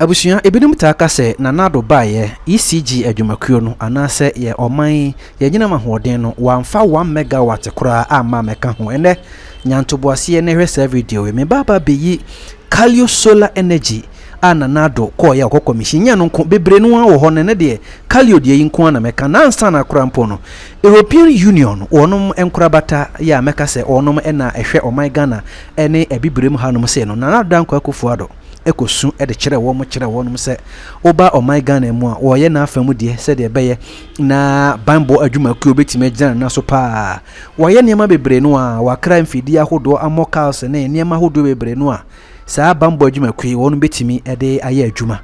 Abusuya ebinum taka se na nado baye ECG adwumakuo no anase ye oman ye nyina mahoden no wamfa 1 megawatt kura ama meka ho ene nyantoboase ne hwesa video me baba beyi Kaleo solar energy ana nado ko ya okoko mishinya no nko bebre no wo ho ne de Kaleo de yi nko na meka na ansa na kura mpo no European Union wonom enkorabata ya meka se wonom na ehwe oman Ghana ene ebibrem hanom se no na nado anko akofo ado ekosu de kire wo mo kire wonum se oba oman Ghana mu a wo ye na afamu de se de beye na bambo adwumakuo betime gyan na so pa wo ye niam bebre no a wakra mfidi ahodo amokals ne niam ahodo bebre no a saa bambo adwumakuo wonum betimi de aye adwuma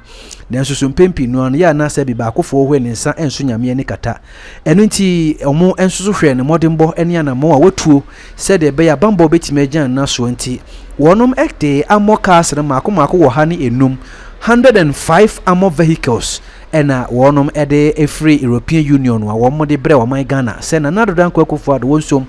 nanso so mpempi no an ya na se bi ba akofo hwe ne nsa enso nyame ne kata eno nti omo enso so hwe ne modembo ene anamo a watuo se de beye bambo betime gyan na so nti wonum ekte amokas na mako wo ha ne enum 105 armor vehicles ena wonum ede free European Union wa won de bre oman Ghana se na nadodan kwa akofo ado wonsom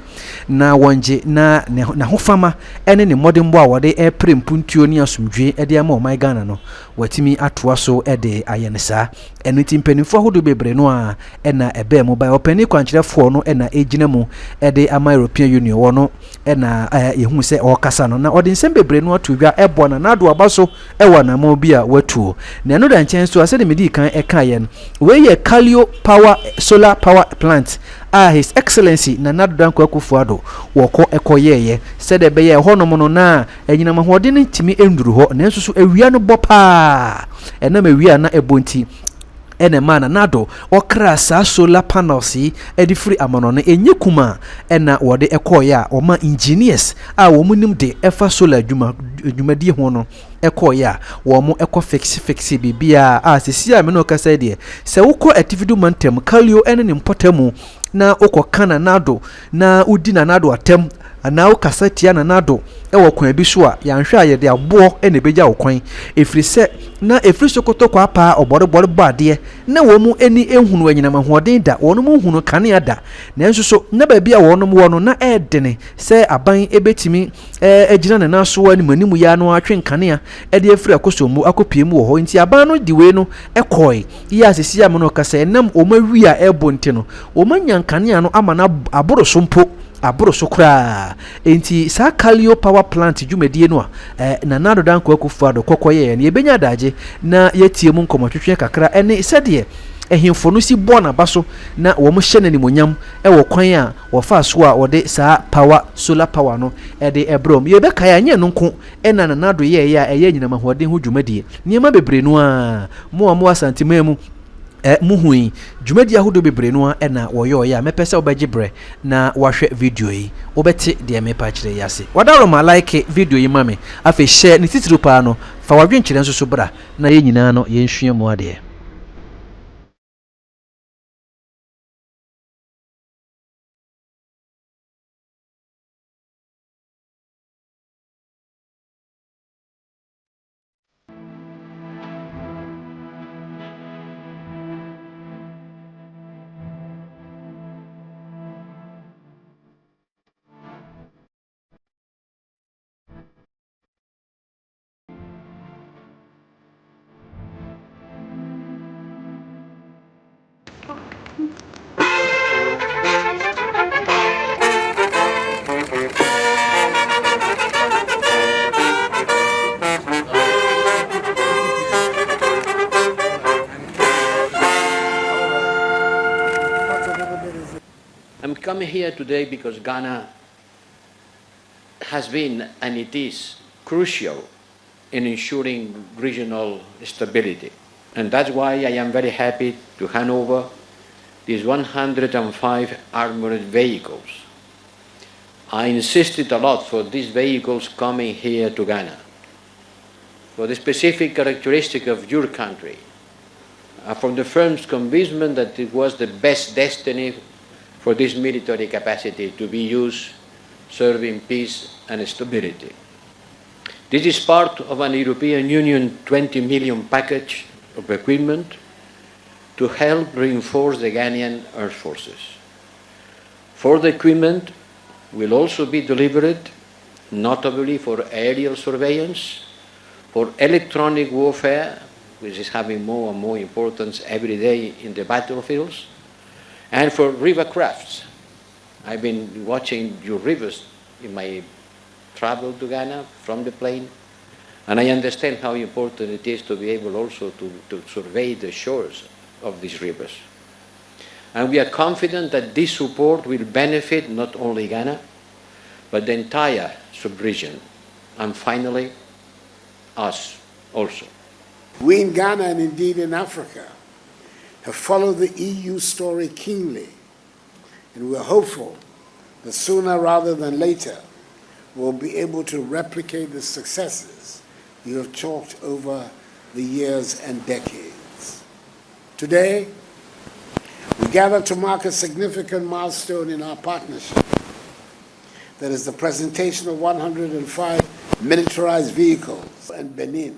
na wonje na hofama ene ne modembo a wode prempuntuo ni asomdwe ede ama oman Ghana no watimi atoa so ede ayenesa eno timpanifo hodo bebre no a ena ebe mobile opani kwankyerefo no ena ejina mu ede ama European Union wono ena yehu se okasa no na ode nsem bebre no atodwa ebo na nado abaso ewa na mo bia watuo na no dan chen so ase de medi kan ekayen we ye Kaleo power solar power plant His Excellency na nado dan kwa akofo ado woko ekoyeye se de beye honom no na enyina mahode ne timi enduru ho na nso so awia no bopa ena mawia na ebonti ene mana nado okra sa solar panels edi free amano ne enye kuma ena wode ekoya oma engineers a wo munim de efa solar adwumadi ho no ekoya wo mo eko fix bibia sesi a me no kasa de se woko activity mantem Kaleo ene ne mpotamu na okokana nado na udi na nado atem ana ukasa tia na nado ewo kwan bi so a yanhwe ayede abo ene beja okwan efri se na efri sokoto kwa pa obore bade na wo mu eni ehunu anyina mahoden da wono mu hunu kane ada na enso so na ba bia wono mu wono na edene se aban ebetimi ejina na naso ani manimu ya no atwen kane a ede efri akosomu akopiem wo ho nti aban no diwe no ekoi ya asesi am no kasa enam omawi a ebonte no omanya kane no ama na aboro so mpo aburo sokra enti sa Kaleo power plant dwumedie no na nado dan kwa akofo ado kokoye ne yebenya daje na yetie mu nkomotwetwe kakra ene sede ehimfo no si bona baso na wo mo hye nanimonyam wo kwan a wo fa so a wode sa power solar power no ede ebrom yebeka ya nya no nko ena na nado ye ya eye nyina mahode ho dwumadie niema bebre no a mo asantemam muhui dwumadi ahodo bebre no ena woyo ya mepese obagibre na wahwe video yi obeti de mepa kire yase wadaro ma like video yi mame afi share ni titiri pa no fa wadwen kire nso so bra na ye nyina no ye nhwe mu ade. I'm coming here today because Ghana has been and it is crucial in ensuring regional stability. And that's why I am very happy to hand over these 105 armored vehicles. I insisted a lot for these vehicles coming here to Ghana, for the specific characteristic of your country, from the firm's convincement that it was the best destiny for this military capacity to be used serving peace and stability. This is part of an European Union 20 million package of equipment to help reinforce the Ghanaian Air Forces. Further equipment will also be delivered, notably for aerial surveillance, for electronic warfare, which is having more and more importance every day in the battlefields, and for river crafts. I've been watching your rivers in my travel to Ghana from the plane, and I understand how important it is to be able also to survey the shores of these rivers. And we are confident that this support will benefit not only Ghana, but the entire sub-region, and finally, us also. We in Ghana, and indeed in Africa, have followed the EU story keenly, and we're hopeful that sooner rather than later, we'll be able to replicate the successes you have chalked over the years and decades. Today, we gather to mark a significant milestone in our partnership. That is the presentation of 105 militarized vehicles, and Benin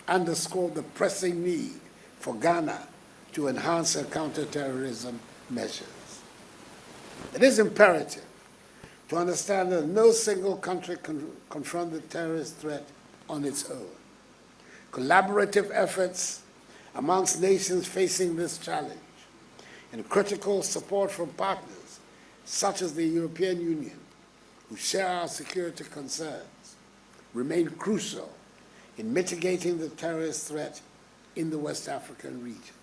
underscored the pressing need for Ghana to enhance our counterterrorism measures. It is imperative to understand that no single country can confront the terrorist threat on its own. Collaborative efforts amongst nations facing this challenge and critical support from partners such as the European Union, who share our security concerns, remain crucial in mitigating the terrorist threat in the West African region.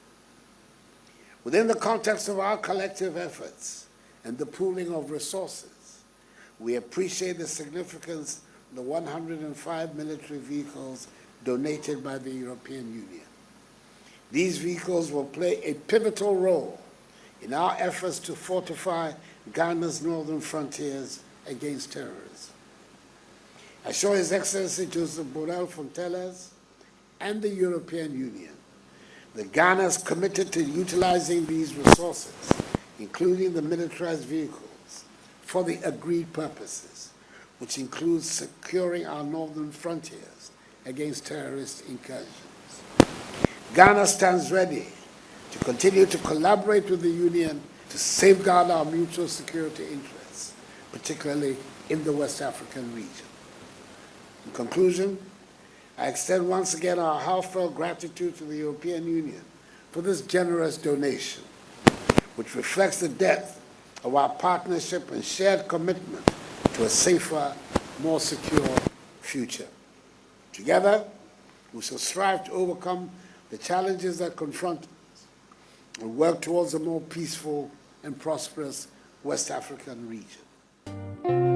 Within the context of our collective efforts and the pooling of resources, we appreciate the significance of the 105 military vehicles donated by the European Union. These vehicles will play a pivotal role in our efforts to fortify Ghana's northern frontiers against terrorism. I assure His Excellency Joseph Borrell Fonteles and the European Union that Ghana is committed to utilizing these resources, including the militarized vehicles, for the agreed purposes, which includes securing our northern frontiers against terrorist incursions. Ghana stands ready to continue to collaborate with the Union to safeguard our mutual security interests, particularly in the West African region. In conclusion, I extend once again our heartfelt gratitude to the European Union for this generous donation, which reflects the depth of our partnership and shared commitment to a safer, more secure future. Together, we shall strive to overcome the challenges that confront us and work towards a more peaceful and prosperous West African region.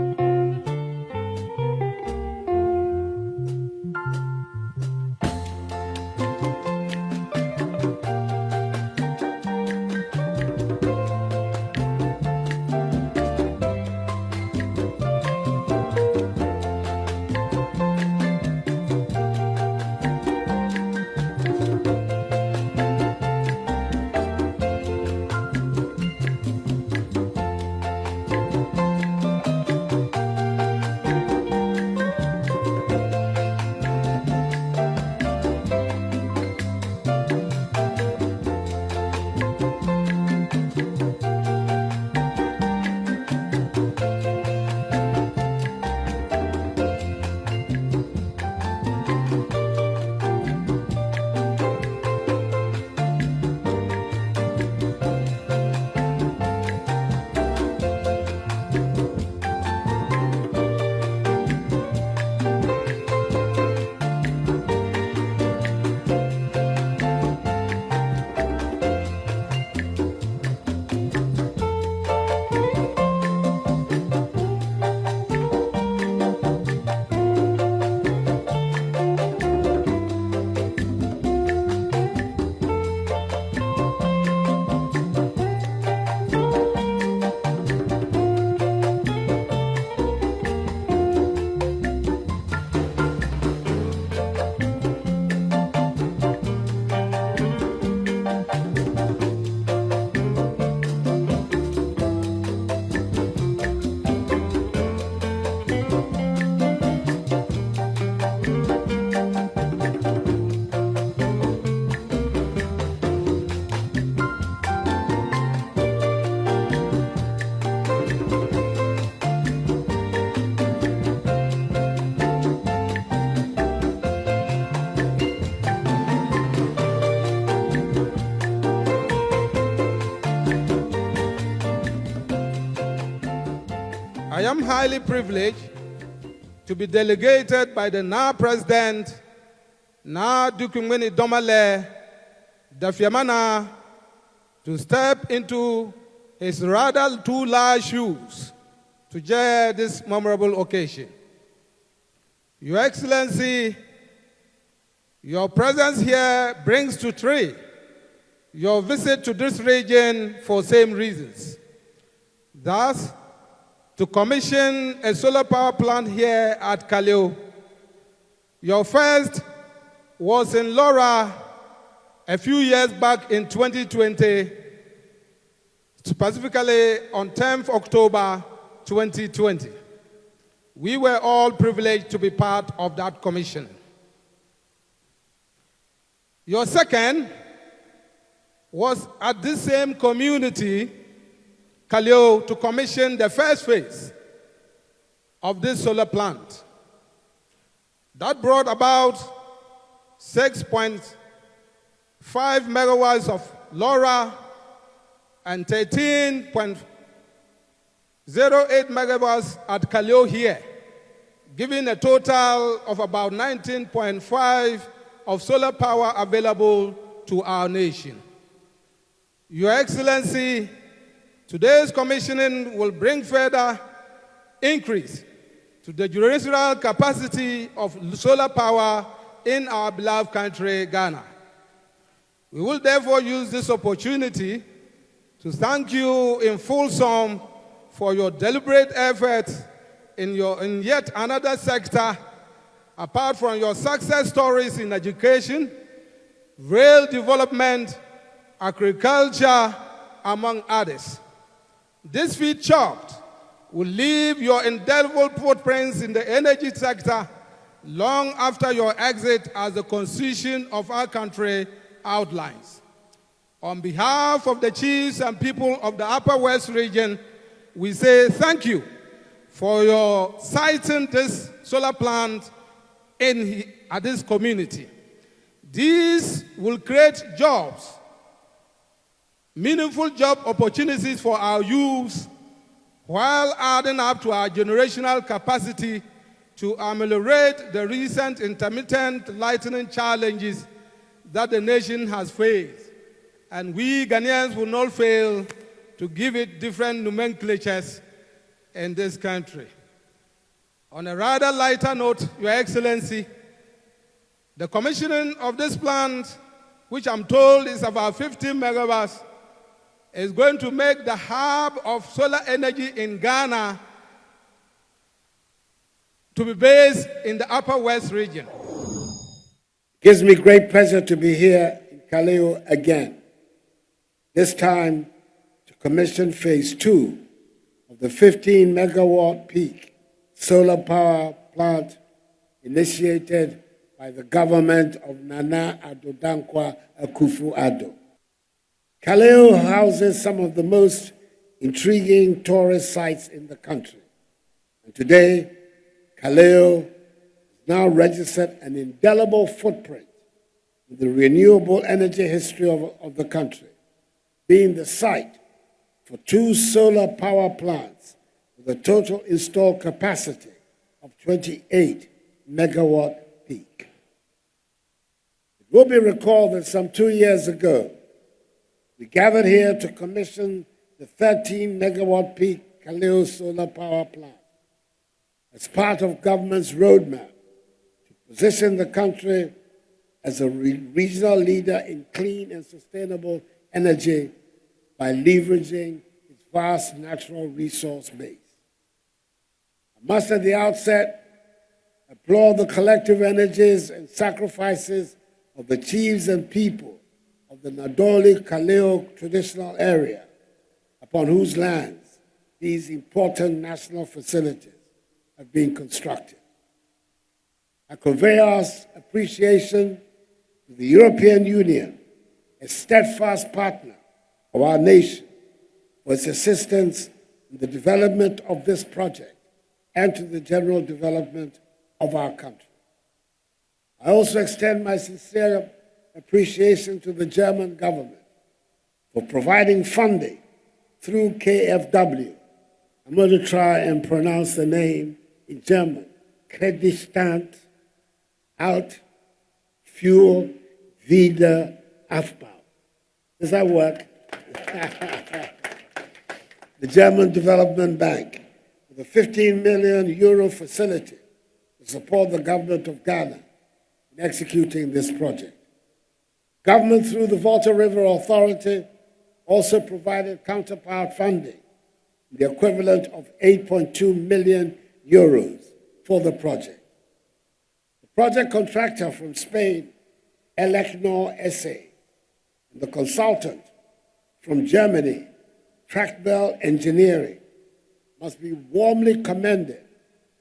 am highly privileged to be delegated by the now President, now Dukumwini Domale Dafiamana, to step into his rather too large shoes to share this memorable occasion. Your Excellency, your presence here brings to three your visit to this region for same reasons. Thus, to commission a solar power plant here at Kaleo. Your first was in Laura a few years back in 2020, specifically on 10th October 2020. We were all privileged to be part of that commission. Your second was at this same community, Kaleo, to commission the first phase of this solar plant. That brought about 6.5 megawatts of LoRa and 13.08 megawatts at Kaleo here, giving a total of about 19.5 of solar power available to our nation. Your Excellency, today's commissioning will bring further increase to the generational capacity of solar power in our beloved country, Ghana. We will therefore use this opportunity to thank you in full sum for your deliberate efforts in yet another sector, apart from your success stories in education, rail development, agriculture, among others. This feat chopped will leave your indelible footprints in the energy sector long after your exit, as the Constitution of our country outlines. On behalf of the chiefs and people of the Upper West region, we say thank you for your siting this solar plant at this community. These will create jobs, meaningful job opportunities for our youth, while adding up to our generational capacity to ameliorate the recent intermittent lightning challenges that the nation has faced. And we Ghanaians will not fail to give it different nomenclatures in this country. On a rather lighter note, Your Excellency, the commissioning of this plant, which I'm told is about 15 megawatts, is going to make the hub of solar energy in Ghana to be based in the Upper West region. It gives me great pleasure to be here in Kaleo again, this time to commission phase 2 of the 15 megawatt peak solar power plant initiated by the government of Nana Addo Dankwa Akufo-Addo. Kaleo houses some of the most intriguing tourist sites in the country. And today, Kaleo has now registered an indelible footprint in the renewable energy history of the country, being the site for 2 solar power plants with a total installed capacity of 28 megawatt peak. It will be recalled that some 2 years ago, we gathered here to commission the 13 megawatt peak Kaleo solar power plant as part of government's roadmap to position the country as a regional leader in clean and sustainable energy by leveraging its vast natural resource base. I must at the outset applaud the collective energies and sacrifices of the chiefs and people of the Nadoli-Kaleo traditional area, upon whose lands these important national facilities have been constructed. I convey our appreciation to the European Union, a steadfast partner of our nation, for its assistance in the development of this project and to the general development of our country. I also extend my sincere appreciation to the German government for providing funding through KfW I'm going to try and pronounce the name in German. Kredistand out Fuel Wieder Aufbau. Does that work? The German Development Bank, with a 15 million euro facility to support the government of Ghana in executing this project. Government, through the Volta River Authority, also provided counterpart funding, the equivalent of 8.2 million euros for the project. The project contractor from Spain, Elecnor SA, and the consultant from Germany, Trackbell Engineering, must be warmly commended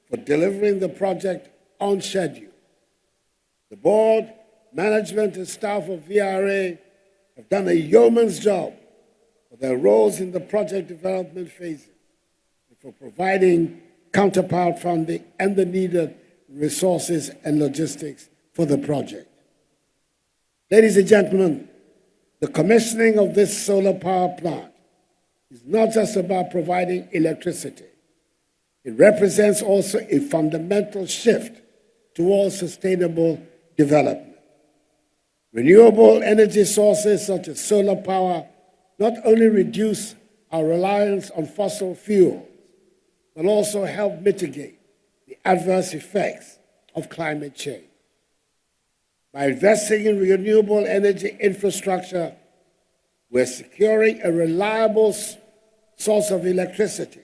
for delivering the project on schedule. The board, management, and staff of VRA have done a yeoman's job for their roles in the project development phases and for providing counterpart funding and the needed resources and logistics for the project. Ladies and gentlemen, the commissioning of this solar power plant is not just about providing electricity. It represents also a fundamental shift towards sustainable development. Renewable energy sources such as solar power not only reduce our reliance on fossil fuels, but also help mitigate the adverse effects of climate change. By investing in renewable energy infrastructure, we're securing a reliable source of electricity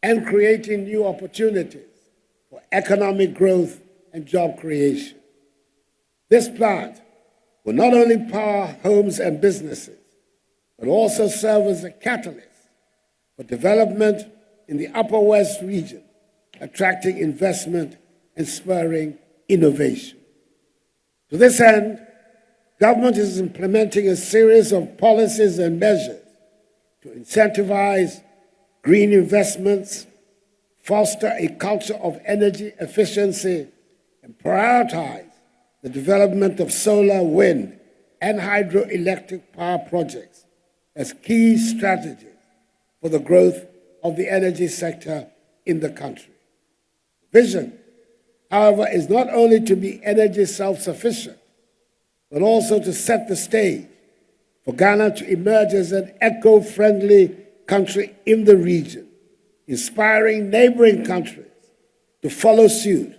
and creating new opportunities for economic growth and job creation. This plant will not only power homes and businesses, but also serve as a catalyst for development in the Upper West region, attracting investment and spurring innovation. To this end, government is implementing a series of policies and measures to incentivize green investments, foster a culture of energy efficiency, and prioritize the development of solar, wind, and hydroelectric power projects as key strategies for the growth of the energy sector in the country. The vision, however, is not only to be energy self-sufficient, but also to set the stage for Ghana to emerge as an eco-friendly country in the region, inspiring neighboring countries to follow suit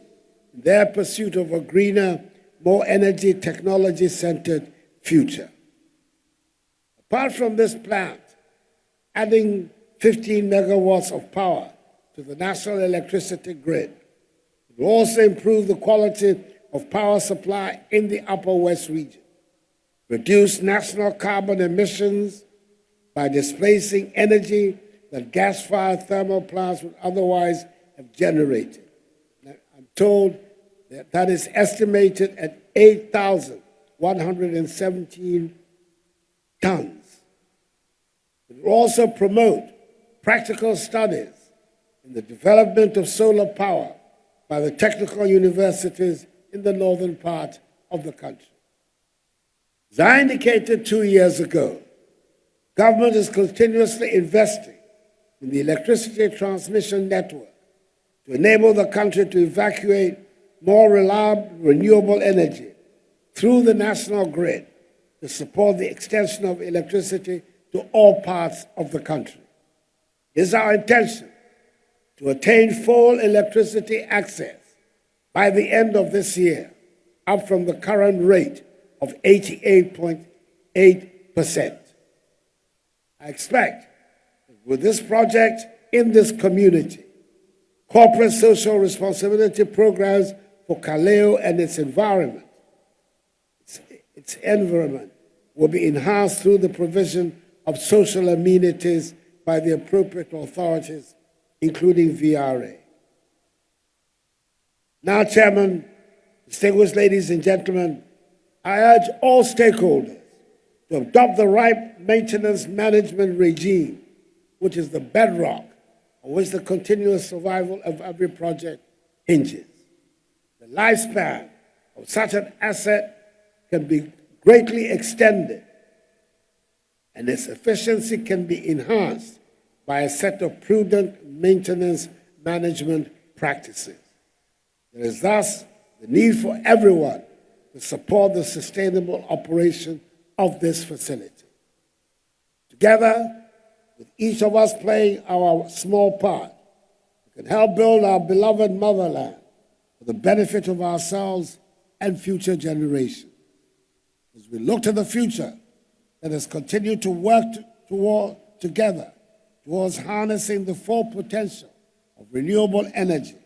in their pursuit of a greener, more energy technology-centered future. Apart from this plant, adding 15 megawatts of power to the national electricity grid will also improve the quality of power supply in the Upper West region, reduce national carbon emissions by displacing energy that gas-fired thermal plants would otherwise have generated. I'm told that that is estimated at 8,117 tons. It will also promote practical studies in the development of solar power by the technical universities in the northern part of the country. As I indicated 2 years ago, government is continuously investing in the electricity transmission network to enable the country to evacuate more reliable renewable energy through the national grid to support the extension of electricity to all parts of the country. It is our intention to attain full electricity access by the end of this year, up from the current rate of 88.8%. I expect that with this project in this community, corporate social responsibility programs for Kaleo and its environment will be enhanced through the provision of social amenities by the appropriate authorities, including VRA. Now, Chairman, distinguished ladies and gentlemen, I urge all stakeholders to adopt the right maintenance management regime, which is the bedrock on which the continuous survival of every project hinges. The lifespan of such an asset can be greatly extended, and its efficiency can be enhanced by a set of prudent maintenance management practices. There is thus the need for everyone to support the sustainable operation of this facility. Together, with each of us playing our small part, we can help build our beloved motherland for the benefit of ourselves and future generations. As we look to the future, let us continue to work together towards harnessing the full potential of renewable energy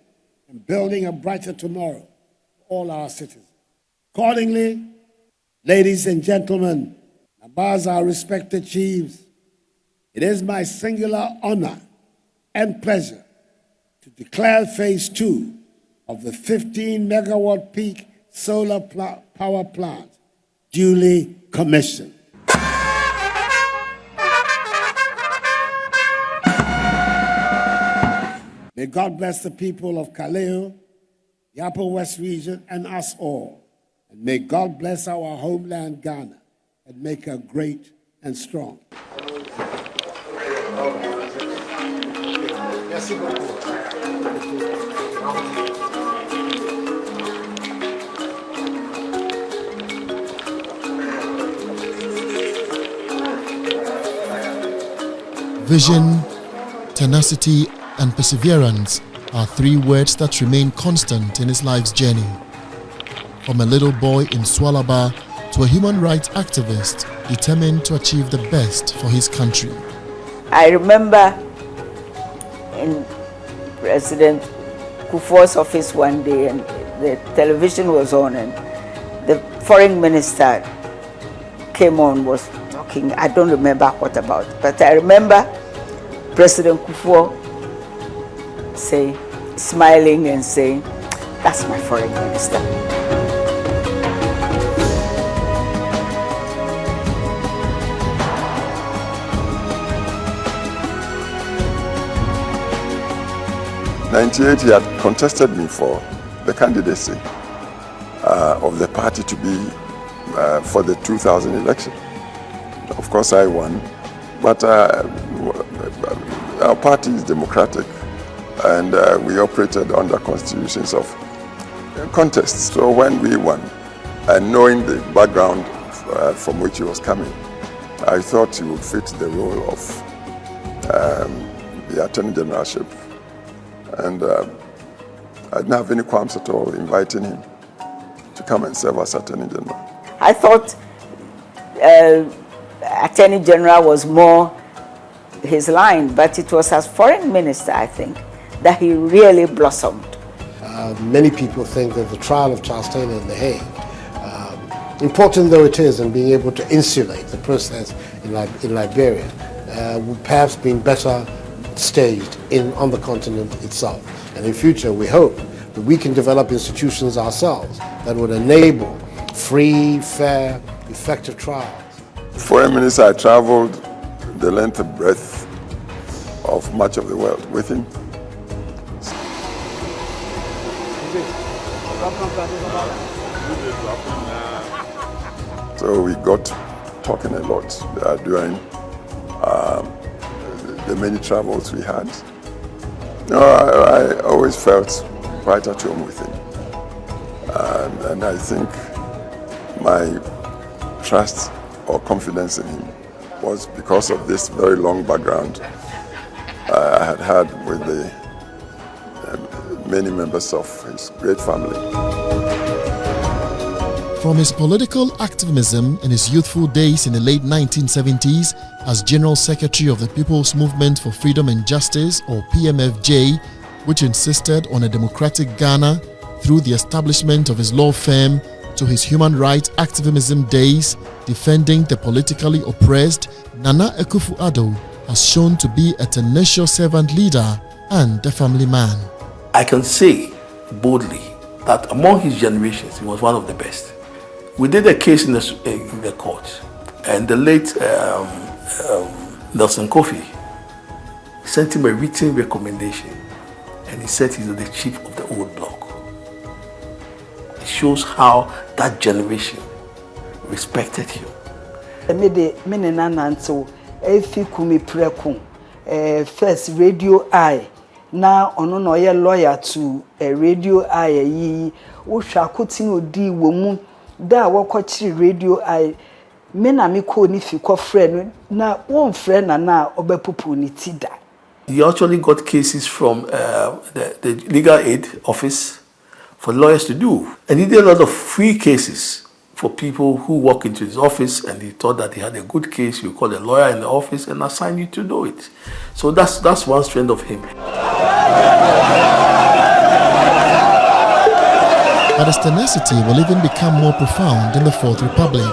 and building a brighter tomorrow for all our citizens. Accordingly, ladies and gentlemen, above our respected chiefs, it is my singular honor and pleasure to declare Phase 2 of the 15-megawatt peak solar power plant duly commissioned. May God bless the people of Kaleo, the Upper West region, and us all. And may God bless our homeland, Ghana, and make her great and strong. Vision, tenacity, and perseverance are three words that remain constant in his life's journey. From a little boy in Swalaba to a human rights activist determined to achieve the best for his country. I remember in President Kufuor's office one day, and the television was on, and the foreign minister came on, was talking. I don't remember what about, but I remember President Kufuor smiling and saying, "That's my foreign minister." In 1998, he had contested me for the candidacy of the party to be for the 2000 election. Of course, I won, but our party is democratic, and we operated under constitutions of contests. So when we won, and knowing the background from which he was coming, I thought he would fit the role of the Attorney Generalship. And I didn't have any qualms at all inviting him to come and serve as Attorney General. I thought Attorney General was more his line, but it was as Foreign Minister, I think, that he really blossomed. Many people think that the trial of Charles Taylor in The Hague, important though it is in being able to insulate the process in Liberia, would perhaps been better staged on the continent itself. And in future, we hope that we can develop institutions ourselves that would enable free, fair, effective trials. Foreign Minister, I traveled the length and breadth of much of the world with him. So we got talking a lot during the many travels we had. I always felt right at home with him. And I think my trust or confidence in him was because of this very long background I had had with the many members of his great family. From his political activism in his youthful days in the late 1970s as General Secretary of the People's Movement for Freedom and Justice, or PMFJ, which insisted on a democratic Ghana, through the establishment of his law firm, to his human rights activism days defending the politically oppressed, Nana Akufo-Addo has shown to be a tenacious servant leader and a family man. I can say boldly that among his generations, he was one of the best. We did a case in the court, and the late Nelson Kofi sent him a written recommendation, and he said he's the chief of the old bloc. It shows how that generation respected him. first Radio Eye. Now ono no ye lawyer to Radio Eye yi wo hwa kotin odi wo mu da wo kwachi Radio Eye me na me ko ni fi ko frɛ no na won frɛ na obepopo ni ti da. He actually got cases from the legal aid office for lawyers to do, and he did a lot of free cases for people who walk into his office and he thought that he had a good case. You call a lawyer in the office and assign you to do it. So that's one strength of him. But his tenacity will even become more profound in the Fourth Republic.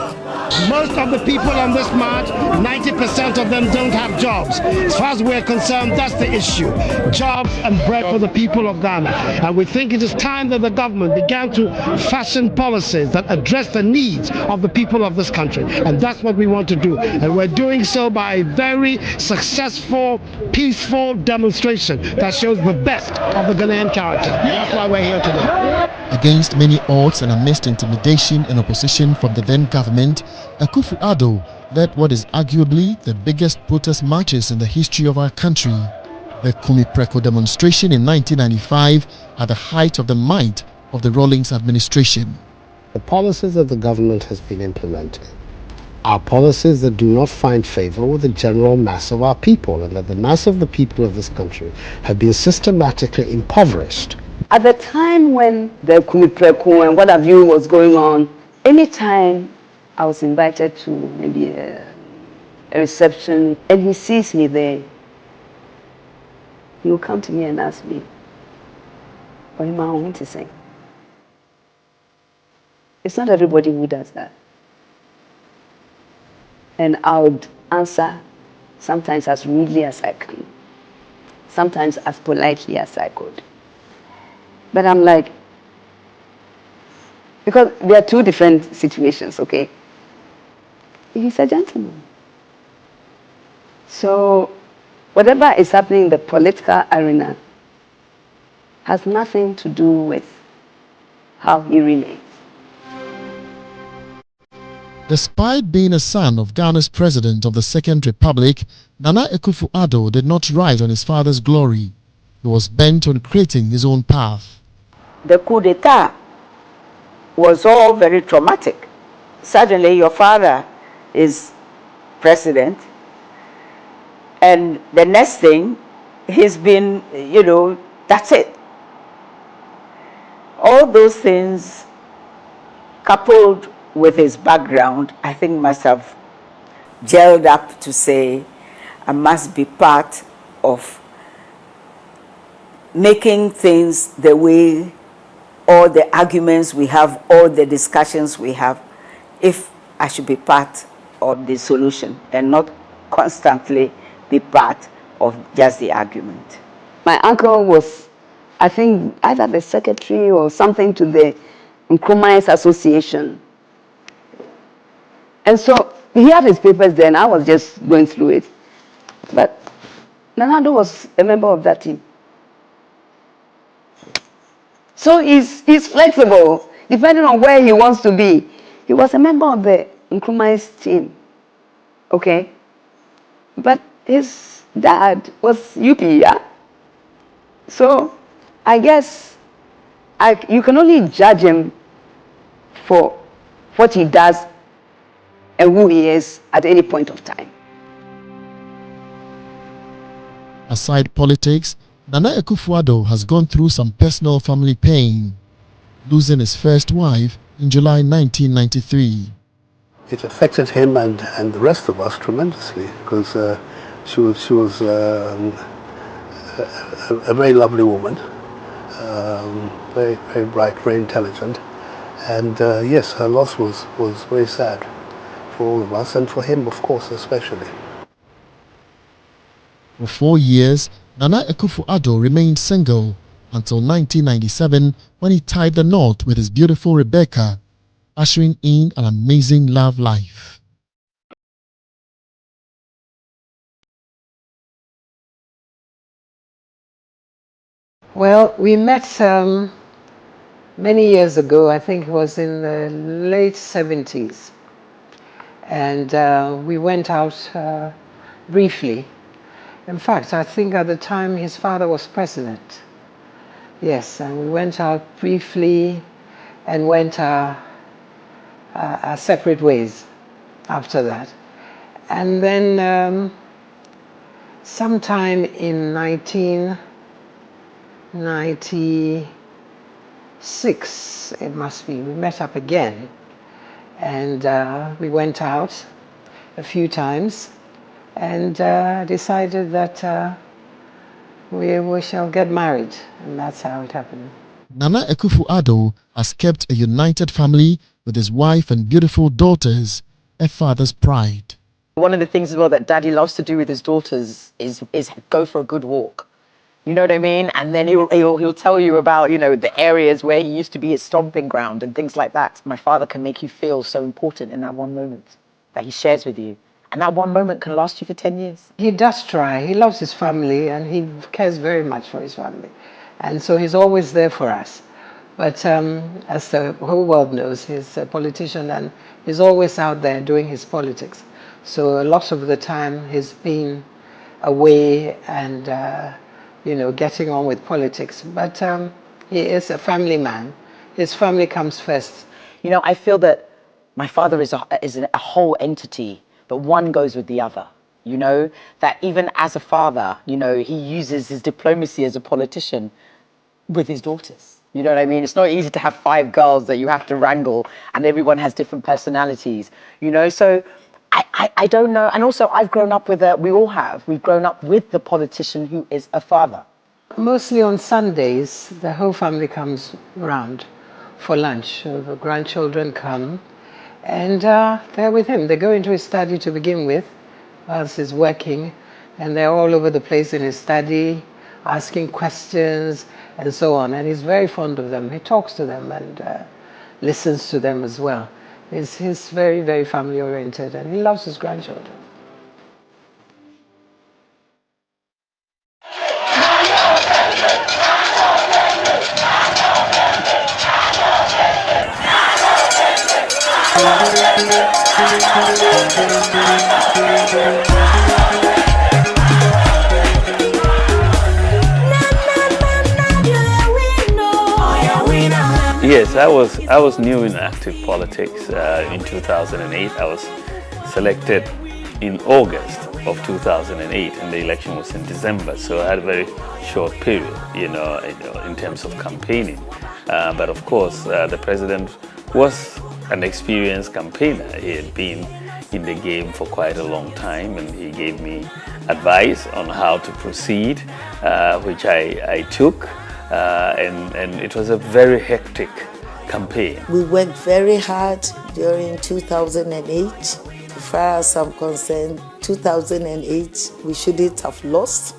Most of the people on this march, 90% of them don't have jobs. As far as we're concerned, that's the issue. Jobs and bread for the people of Ghana. And we think it is time that the government began to fashion policies that address the needs of the people of this country. And that's what we want to do. And we're doing so by a very successful, peaceful demonstration that shows the best of the Ghanaian character. That's why we're here today. Against many odds and amidst intimidation and opposition from the then government, Akufo-Addo led what is arguably the biggest protest marches in the history of our country. The Kumi-Preko demonstration in 1995 at the height of the might of the Rawlings administration. The policies that the government has been implementing are policies that do not find favor with the general mass of our people, and that the mass of the people of this country have been systematically impoverished. At the time when the Kumi-Preko and what have you was going on, anytime I was invited to maybe a reception and he sees me there, he will come to me and ask me, what am I going to say? It's not everybody who does that. And I would answer sometimes as rudely as I can, sometimes as politely as I could. But I'm like, because there are two different situations, okay? He's a gentleman. So whatever is happening in the political arena has nothing to do with how he relates. Despite being a son of Ghana's president of the Second Republic, Nana Akufo-Addo did not ride on his father's glory. He was bent on creating his own path. The coup d'etat was all very traumatic. Suddenly your father is president, and the next thing he's been, that's it. All those things coupled with his background, I think must have gelled up to say, I must be part of making things the way, all the arguments we have, all the discussions we have, if I should be part of the solution and not constantly be part of just the argument. My uncle was, I think, either the secretary or something to the Nkrumah's Association. And so he had his papers there and I was just going through it. But Nana Addo was a member of that team. So he's flexible, depending on where he wants to be. He was a member of the Nkrumah's team, okay? But his dad was UP, yeah? So I guess you can only judge him for what he does and who he is at any point of time. Aside politics, Nana Akufo-Addo has gone through some personal family pain, losing his first wife in July 1993. It affected him and the rest of us tremendously, because she was a very lovely woman, very, very bright, very intelligent, and yes, her loss was very sad for all of us, and for him, of course, especially. For 4 years, Nana Akufo-Addo remained single until 1997, when he tied the knot with his beautiful Rebecca, ushering in an amazing love life. Well, we met many years ago. I think it was in the late 70s. And we went out briefly. In fact, I think at the time his father was president. Yes, and we went out briefly and went our separate ways after that. And then sometime in 1996, it must be, we met up again. And we went out a few times and decided that we shall get married. And that's how it happened. Nana Akufo-Addo has kept a united family with his wife and beautiful daughters, a father's pride. One of the things as well that Daddy loves to do with his daughters is go for a good walk. You know what I mean? And then he'll tell you about, you know, the areas where he used to be his stomping ground and things like that. My father can make you feel so important in that one moment that he shares with you. And that one moment can last you for 10 years. He does try. He loves his family and he cares very much for his family. And so he's always there for us. But as the whole world knows, he's a politician and he's always out there doing his politics. So a lot of the time he's been away and, you know, getting on with politics. But he is a family man. His family comes first. You know, I feel that my father is a whole entity, but one goes with the other. You know, that even as a father, you know, he uses his diplomacy as a politician with his daughters. You know what I mean? It's not easy to have 5 girls that you have to wrangle and everyone has different personalities, you know? So I don't know. And also I've grown up with we've grown up with the politician who is a father. Mostly on Sundays, the whole family comes around for lunch. So the grandchildren come and they're with him. They go into his study to begin with whilst he's working, and they're all over the place in his study, asking questions and so on. And he's very fond of them. He talks to them and listens to them as well. He's very, very family oriented and he loves his grandchildren. Yes, I was new in active politics in 2008. I was selected in August of 2008 and the election was in December, so I had a very short period, you know, in terms of campaigning. But of course, the president was an experienced campaigner. He had been in the game for quite a long time and he gave me advice on how to proceed, which I took. And it was a very hectic campaign. We worked very hard during 2008. As far as I'm concerned, 2008 we shouldn't have lost,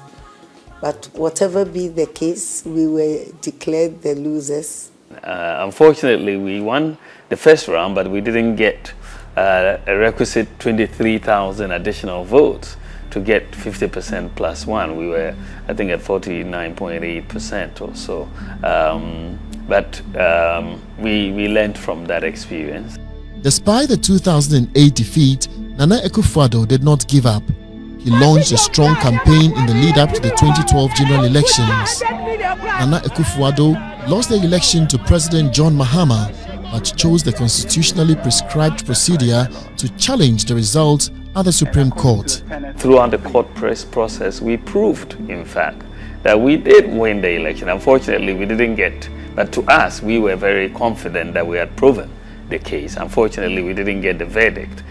but whatever be the case, we were declared the losers. Unfortunately, we won the first round, but we didn't get a requisite 23,000 additional votes to get 50% plus 1. We were, I think, at 49.8% or so. But we learned from that experience. Despite the 2008 defeat, Nana Akufo-Addo did not give up. He launched a strong campaign in the lead-up to the 2012 general elections. Nana Akufo-Addo lost the election to President John Mahama, but chose the constitutionally prescribed procedure to challenge the results at the Supreme Court. Throughout the court process, we proved, in fact, that we did win the election. Unfortunately, we didn't get, but to us, we were very confident that we had proven the case. Unfortunately, we didn't get the verdict.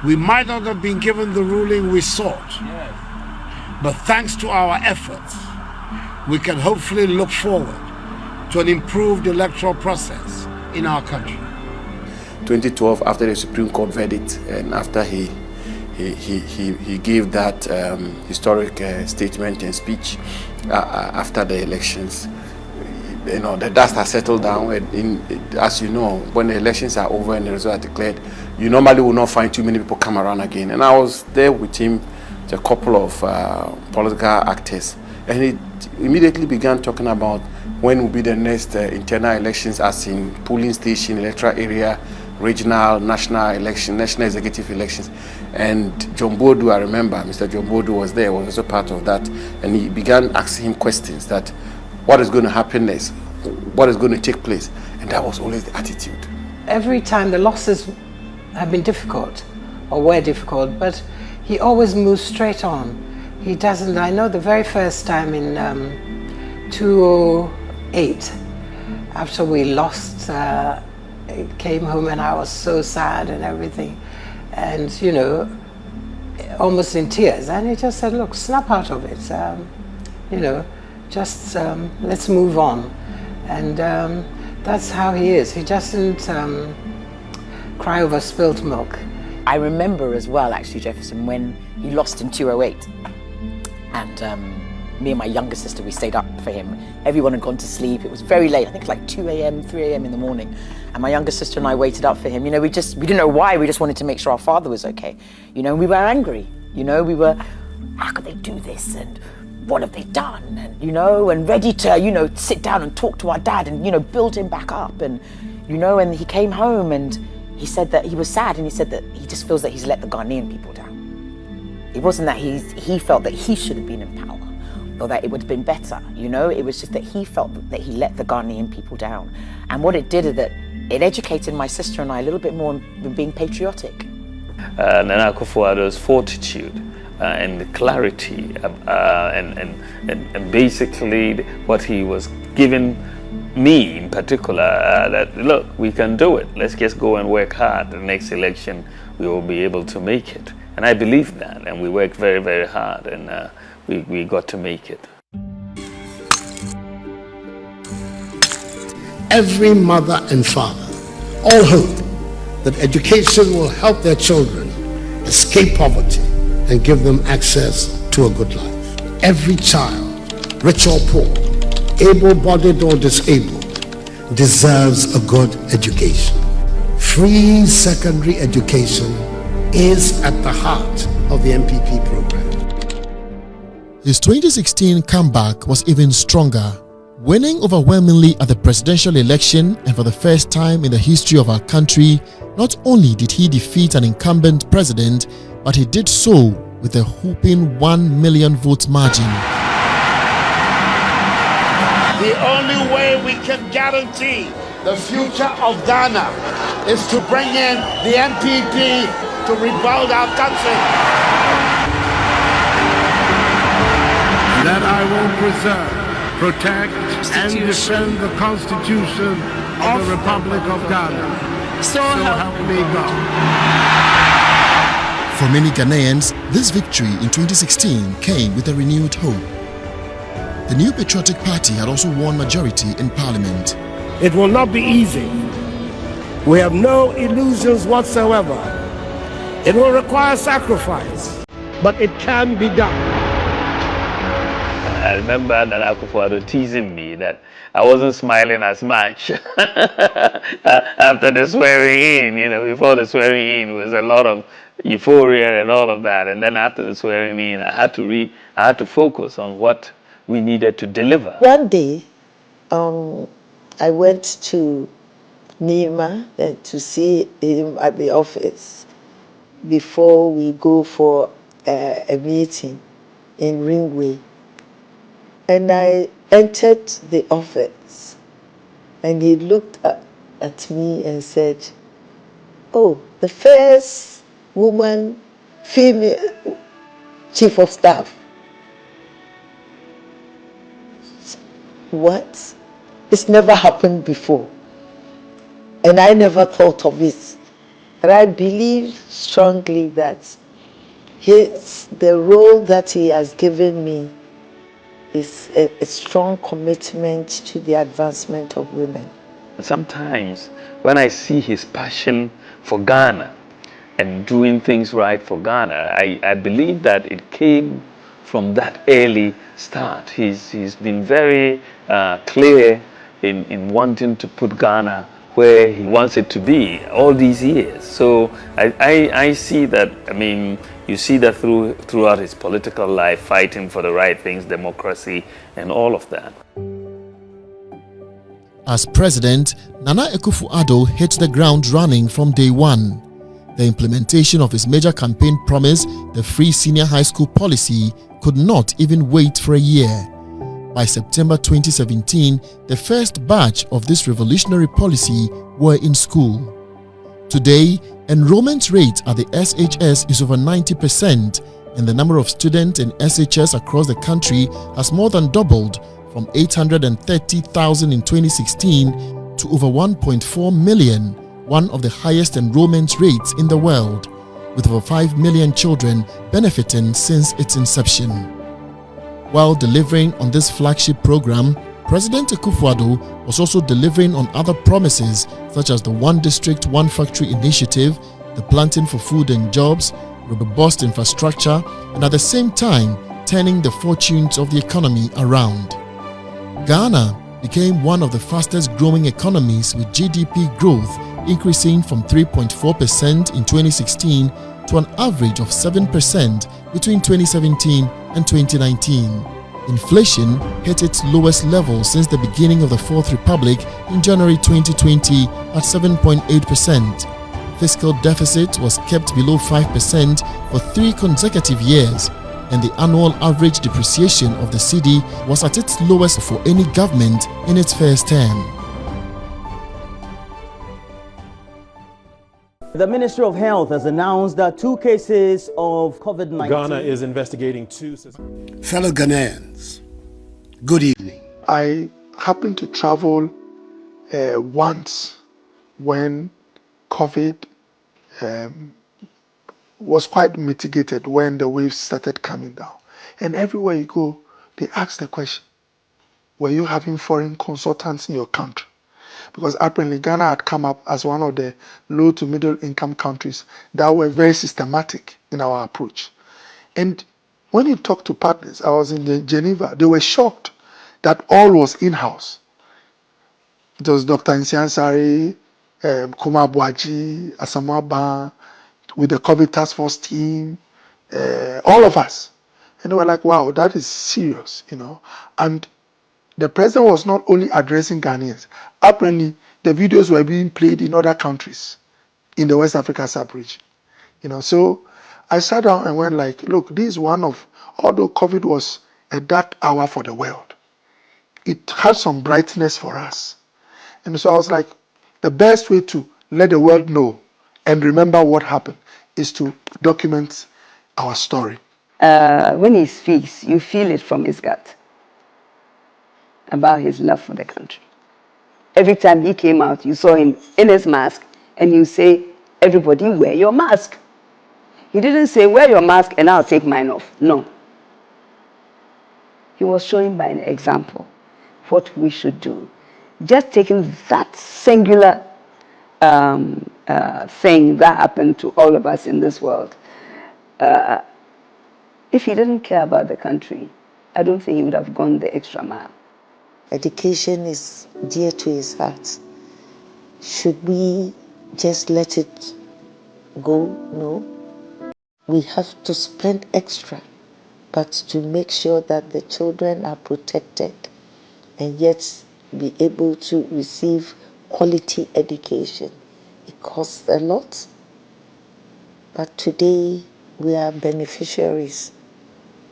We might not have been given the ruling we sought, but thanks to our efforts, we can hopefully look forward to an improved electoral process in our country. 2012, after the Supreme Court verdict and after he gave that historic statement and speech after the elections, you know, the dust has settled down. As you know, when the elections are over and the results are declared, you normally will not find too many people come around again. And I was there with him, a couple of political actors, and he immediately began talking about when will be the next internal elections, as in polling station, electoral area, regional, national election, national executive elections. And John Bodu, I remember, Mr. John Bodu was there, was also part of that. And he began asking him questions that, what is going to happen next? What is going to take place? And that was always the attitude. Every time the losses have been difficult, or were difficult, but he always moves straight on. He doesn't, I know the very first time in 2008, after we lost, came home and I was so sad and everything, and you know, almost in tears, and he just said, look, snap out of it, you know, just let's move on. And that's how he is. He doesn't cry over spilt milk. I remember as well, actually, Jefferson, when he lost in 2008, and me and my younger sister, we stayed up for him. Everyone had gone to sleep. It was very late. I think it was like 2 a.m., 3 a.m. in the morning. And my younger sister and I waited up for him. You know, we didn't know why. We just wanted to make sure our father was okay. You know, we were angry. You know, we were, how could they do this? And what have they done? And, you know, and ready to, you know, sit down and talk to our dad and, you know, build him back up. And, you know, and he came home and he said that he was sad, and he said that he just feels that he's let the Ghanaian people down. It wasn't that he felt that he should have been in power, or that it would have been better, you know? It was just that he felt that he let the Ghanaian people down. And what it did is that it educated my sister and I a little bit more in being patriotic. Nana Akufo-Addo's fortitude and the clarity and basically what he was giving me in particular, that look, we can do it. Let's just go and work hard. The next election, we will be able to make it. And I believe that, and we worked very, very hard, and we got to make it. Every mother and father all hope that education will help their children escape poverty and give them access to a good life. Every child, rich or poor, able-bodied or disabled, deserves a good education. Free secondary education is at the heart of the MPP program. His 2016 comeback was even stronger, winning overwhelmingly at the presidential election, and for the first time in the history of our country, not only did he defeat an incumbent president, but he did so with a whopping 1 million vote margin. The only way we can guarantee the future of Ghana is to bring in the MPP to rebuild our country. That I will preserve, protect, and defend the Constitution of the Republic of Ghana. So help me God. For many Ghanaians, this victory in 2016 came with a renewed hope. The new Patriotic Party had also won majority in Parliament. It will not be easy. We have no illusions whatsoever. It will require sacrifice, but it can be done. I remember that Akufo-Addo teasing me that I wasn't smiling as much after the swearing in. You know, before the swearing in was a lot of euphoria and all of that, and then after the swearing in, I had to focus on what we needed to deliver. One day, I went to Nima to see him at the office before we go for a meeting in Ringway. And I entered the office, and he looked at me and said, "Oh, the first woman, female chief of staff." What? It's never happened before. And I never thought of it. But I believe strongly that the role that he has given me is a strong commitment to the advancement of women. Sometimes when I see his passion for Ghana and doing things right for Ghana, I believe that it came from that early start. He's been very clear in wanting to put Ghana where he wants it to be all these years. So I see that, I mean, you see that throughout his political life, fighting for the right things, democracy, and all of that. As president, Nana Akufo-Addo hit the ground running from day one. The implementation of his major campaign promise, the free senior high school policy, could not even wait for a year. By September 2017, the first batch of this revolutionary policy were in school. Today, enrollment rate at the SHS is over 90%, and the number of students in SHS across the country has more than doubled from 830,000 in 2016 to over 1.4 million, one of the highest enrollment rates in the world, with over 5 million children benefiting since its inception. While delivering on this flagship program, President Akufo-Addo was also delivering on other promises such as the One District, One Factory initiative, the Planting for Food and Jobs, robust infrastructure, and at the same time turning the fortunes of the economy around. Ghana became one of the fastest growing economies, with GDP growth increasing from 3.4% in 2016 to an average of 7% between 2017 and 2019. Inflation hit its lowest level since the beginning of the Fourth Republic in January 2020 at 7.8%. Fiscal deficit was kept below 5% for 3 consecutive years, and the annual average depreciation of the cedi was at its lowest for any government in its first term. The Ministry of Health has announced that 2 cases of COVID-19. Ghana is investigating 2. Fellow Ghanaians, good evening. I happened to travel once when COVID was quite mitigated, when the waves started coming down. And everywhere you go, they ask the question, were you having foreign consultants in your country? Because apparently Ghana had come up as one of the low to middle income countries that were very systematic in our approach. And when you talk to partners, I was in Geneva, they were shocked that all was in-house. It was Dr. Nsiansari, Kuma Buaji, Asamoah Ban, with the COVID task force team, all of us. And they were like, wow, that is serious, you know. And the president was not only addressing Ghanaians. Apparently, the videos were being played in other countries in the West Africa sub-region. You know, so I sat down and went like, look, this is one of, although COVID was a dark hour for the world, it had some brightness for us. And so I was like, the best way to let the world know and remember what happened is to document our story. When he speaks, you feel it from his gut about his love for the country. Every time he came out, you saw him in his mask, and you say, everybody wear your mask. He didn't say, wear your mask and I'll take mine off. No. He was showing by an example what we should do. Just taking that singular thing that happened to all of us in this world. If he didn't care about the country, I don't think he would have gone the extra mile. Education is dear to his heart. Should we just let it go? No. We have to spend extra, but to make sure that the children are protected and yet be able to receive quality education. It costs a lot, but today we are beneficiaries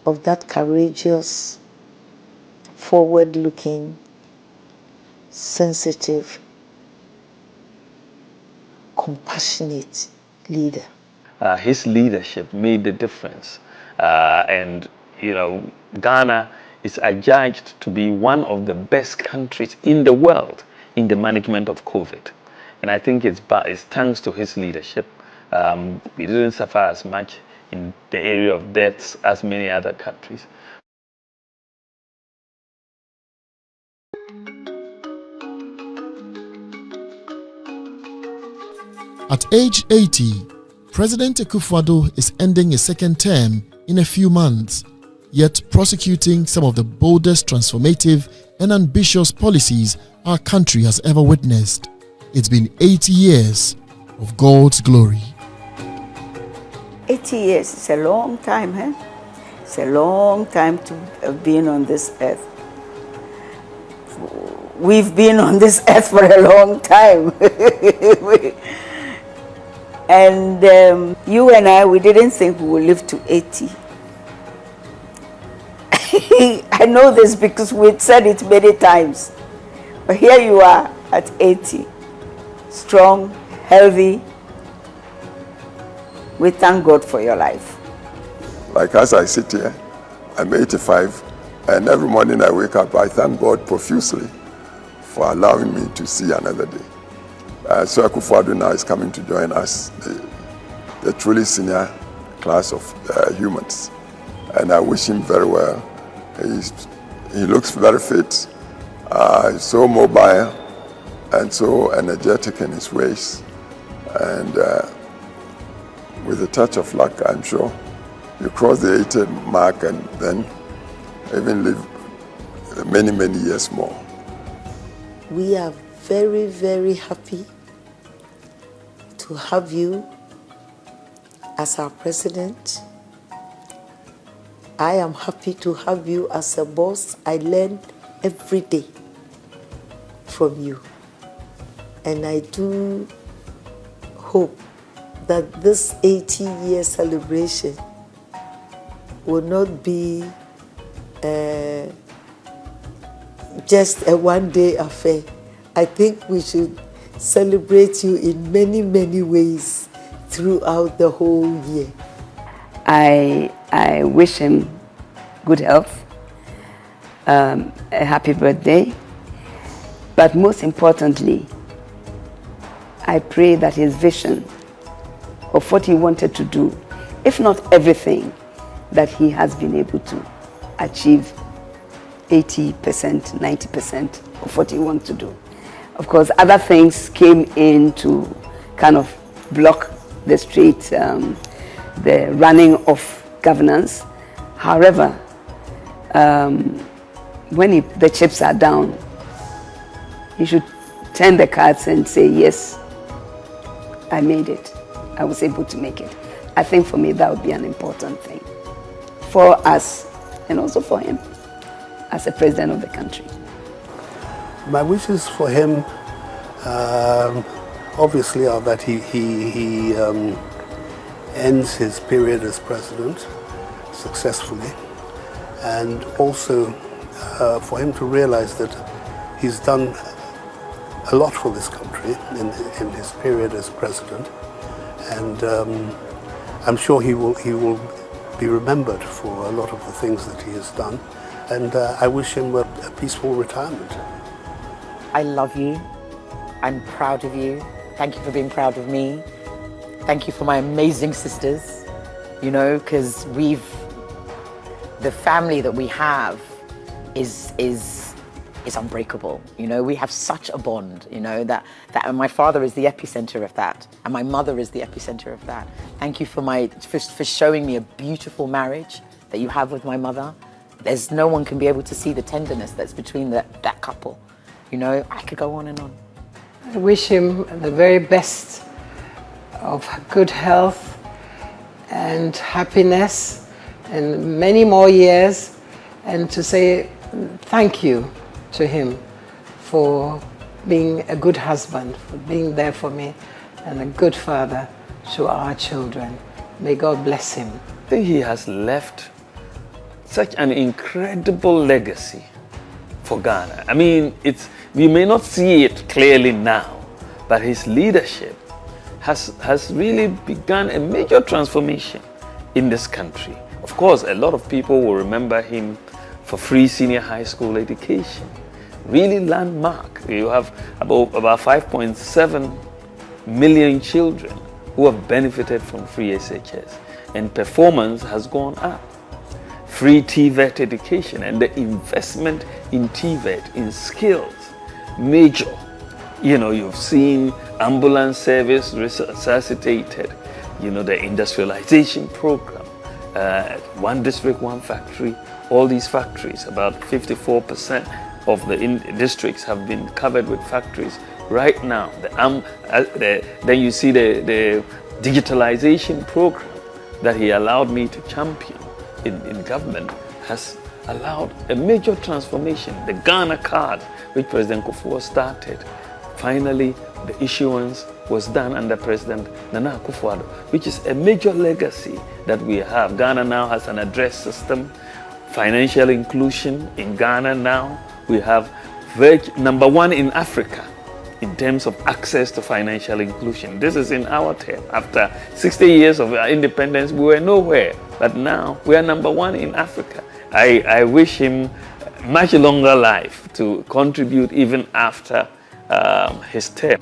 of that courageous, forward-looking, sensitive, compassionate leader. His leadership made the difference. And, you know, Ghana is adjudged to be one of the best countries in the world in the management of COVID. And I think it's thanks to his leadership. We didn't suffer as much in the area of deaths as many other countries. At age 80, President Akufo-Addo is ending his second term in a few months, yet prosecuting some of the boldest, transformative and ambitious policies our country has ever witnessed. It's been 80 years of God's glory. 80 years is a long time, eh? It's a long time to have been on this earth. we've been on this earth for a long time. And you and I, we didn't think we would live to 80. I know this because we've said it many times. But here you are at 80, strong, healthy. We thank God for your life. Like as I sit here, I'm 85, and every morning I wake up, I thank God profusely for allowing me to see another day. So Akufo-Addo now is coming to join us, the truly senior class of humans. And I wish him very well. He looks very fit, he's so mobile and so energetic in his ways. And with a touch of luck, I'm sure you cross the 80 mark and then even live many, many years more. We are very, very happy to have you as our president. I am happy to have you as a boss. I learn every day from you. And I do hope that this 80-year celebration will not be just a one-day affair. I think we should celebrate you in many, many ways throughout the whole year. I wish him good health, a happy birthday, but most importantly, I pray that his vision of what he wanted to do, if not everything, that he has been able to achieve 80%, 90% of what he wants to do. Of course, other things came in to kind of block the straight, the running of governance. However, when the chips are down, he should turn the cards and say, yes, I made it. I was able to make it. I think for me that would be an important thing for us and also for him as a president of the country. My wishes for him obviously are that he ends his period as president successfully, and also for him to realize that he's done a lot for this country in his period as president, and I'm sure he will be remembered for a lot of the things that he has done, and I wish him a peaceful retirement. I love you. I'm proud of you. Thank you for being proud of me. Thank you for my amazing sisters, you know, because the family that we have is unbreakable. You know, we have such a bond, you know, that and my father is the epicenter of that, and my mother is the epicenter of that. Thank you for showing me a beautiful marriage that you have with my mother. There's no one can be able to see the tenderness that's between that couple. You know, I could go on and on. I wish him the very best of good health and happiness and many more years, and to say thank you to him for being a good husband, for being there for me, and a good father to our children. May God bless him. I think he has left such an incredible legacy for Ghana. I mean, we may not see it clearly now, but his leadership has really begun a major transformation in this country. Of course, a lot of people will remember him for free senior high school education. Really landmark. You have about 5.7 million children who have benefited from free SHS, and performance has gone up. Free TVET education and the investment in TVET, in skills, major. You know, you've seen ambulance service resuscitated, you know, the industrialization program, one district, one factory, all these factories, about 54% of the districts have been covered with factories right now. Then you see the digitalization program that he allowed me to champion in government has allowed a major transformation. The Ghana card, which President Kufuor started, finally the issuance was done under President Nana Akufo-Addo, which is a major legacy that we have. Ghana now has an address system, financial inclusion in Ghana now. We have #1 in Africa in terms of access to financial inclusion. This is in our term. After 60 years of independence, we were nowhere, but now we are #1 in Africa. I wish him much longer life to contribute even after his term.